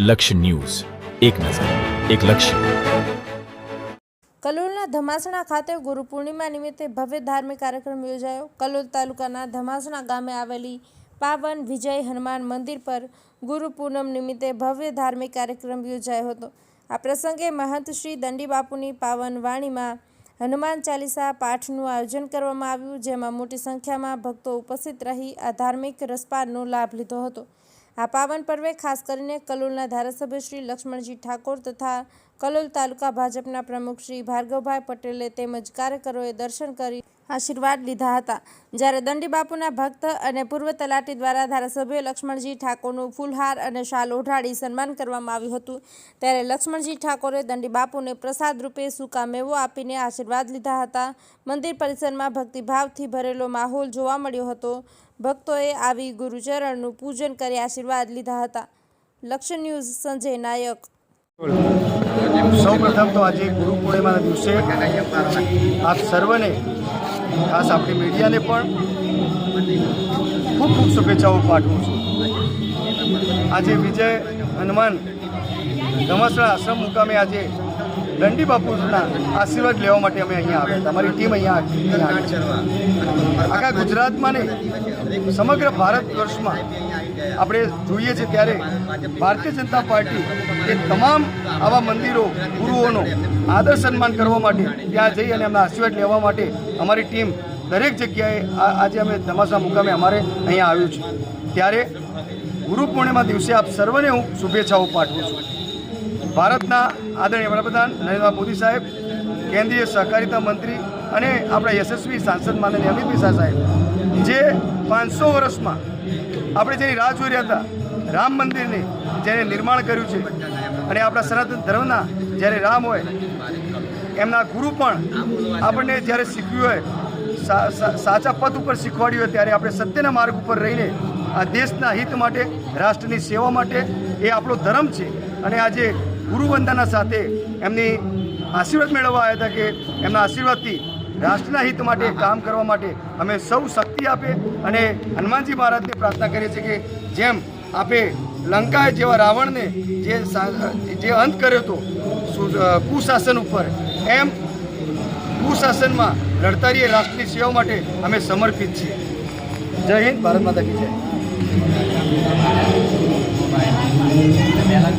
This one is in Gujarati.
લક્ષ્ય ન્યૂઝ, એક નજર, એક લક્ષ્ય. કલોલના ધમાસણા ખાતે ગુરુ પૂર્ણિમા નિમિત્તે ભવ્ય ધાર્મિક કાર્યક્રમ યોજાયો. કલોલ તાલુકાના ધમાસણા ગામે આવેલી પાવન વિજય હનુમાન મંદિર પર ગુરુ પૂનમ નિમિત્તે ભવ્ય ધાર્મિક કાર્યક્રમ યોજાયો હતો. આ પ્રસંગે મહંત શ્રી દંડી બાપુની પાવન વાણીમાં હનુમાન ચાલીસા પાઠનું આયોજન કરવામાં આવ્યું, જેમાં મોટી સંખ્યામાં ભક્તો ઉપસ્થિત રહી આ ધાર્મિક રસપારનો લાભ લીધો હતો. આ પાવન પર્વે ખાસ કરીને કલોલના ધારાસભ્ય શ્રી લક્ષ્મણજી ઠાકોર તથા કલોલ તાલુકા ભાજપના પ્રમુખ શ્રી ભાર્ગવભાઈ પટેલે તેમજ કાર્યકરોએ દર્શન કરી આશીર્વાદ લીધા હતા. જ્યારે દંડી બાપુના ભક્ત અને પૂર્વ તલાટી દ્વારા ધારાસભ્ય લક્ષ્મણજી ઠાકોરનું ફૂલહાર અને શાલ ઓઢાડી સન્માન કરવામાં આવ્યું હતું. ત્યારે લક્ષ્મણજી ઠાકોરે દંડી બાપુને પ્રસાદ રૂપે સૂકા મેવો આપીને આશીર્વાદ લીધા હતા. મંદિર પરિસરમાં ભક્તિભાવથી ભરેલો માહોલ જોવા મળ્યો હતો. ભક્તોએ આવી ગુરુચરણનું પૂજન કરી આશીર્વાદ લીધા હતા. લક્ષ્ય ન્યૂઝ સંજય નાયક. સૌપ્રથમ તો આજે ગુરુ પૂર્ણિમાના દિવસે આપ સર્વને, ખાસ આપણી મીડિયાને પણ ખૂબ ખૂબ શુભેચ્છાઓ પાઠવું છું. આજે વિજય હનુમાન ધમાસણા આશ્રમ મુકામે આજે દંડી બાપુના આશીર્વાદ લેવા માટે અમે અહીંયા આવ્યા. તમારી ટીમ અહીંયા આખા ગુજરાતમાં ને સમગ્ર ભારત વર્ષમાં આપણે જોઈએ છીએ ત્યારે ભારતીય જનતા પાર્ટી એ તમામ આવા મંદિરો, ગુરુઓનો આદર સન્માન કરવા માટે ત્યાં જઈ અને એમના આશીર્વાદ લેવા માટે અમારી ટીમ દરેક જગ્યાએ આજે અમે ધમાસણા મુકામે અમારે અહીંયા આવ્યું છે. ત્યારે ગુરુ પૂર્ણિમા દિવસે આપ સર્વને હું શુભેચ્છાઓ પાઠવું છું. ભારતના આદરણીય વડાપ્રધાન નરેન્દ્ર મોદી સાહેબ, કેન્દ્રીય સહકારિતા મંત્રી અને આપણા યશસ્વી સાંસદ માનનીય અમિત શાહ સાહેબ, જે 500 વર્ષમાં આપણે જેની રાહ જોઈ રહ્યા હતા, રામ મંદિરને જેને નિર્માણ કર્યું છે અને આપણા સનાતન ધર્મના જ્યારે રામ હોય, એમના ગુરુ પણ આપણને જ્યારે શીખવ્યું હોય, સાચા પથ ઉપર શીખવાડ્યું હોય, ત્યારે આપણે સત્યના માર્ગ ઉપર રહીને આ દેશના હિત માટે, રાષ્ટ્રની સેવા માટે એ આપણો ધર્મ છે. અને આજે ગુરુવંદના સાથે એમની આશીર્વાદ મેળવવા આવ્યા હતા કે એમના આશીર્વાદથી રાષ્ટ્રના હિત માટે કામ કરવા માટે અમે સૌ શક્તિ આપે. અને હનુમાનજી મહારાજને પ્રાર્થના કરીએ છીએ કે જેમ આપે લંકા જેવા રાવણને જે અંત કર્યો હતો કુશાસન ઉપર, એમ કુશાસનમાં લડતા રહીએ રાષ્ટ્રની સેવા માટે અમે સમર્પિત છીએ. જય હિન્દ, ભારત માતા કી જય. પહેલા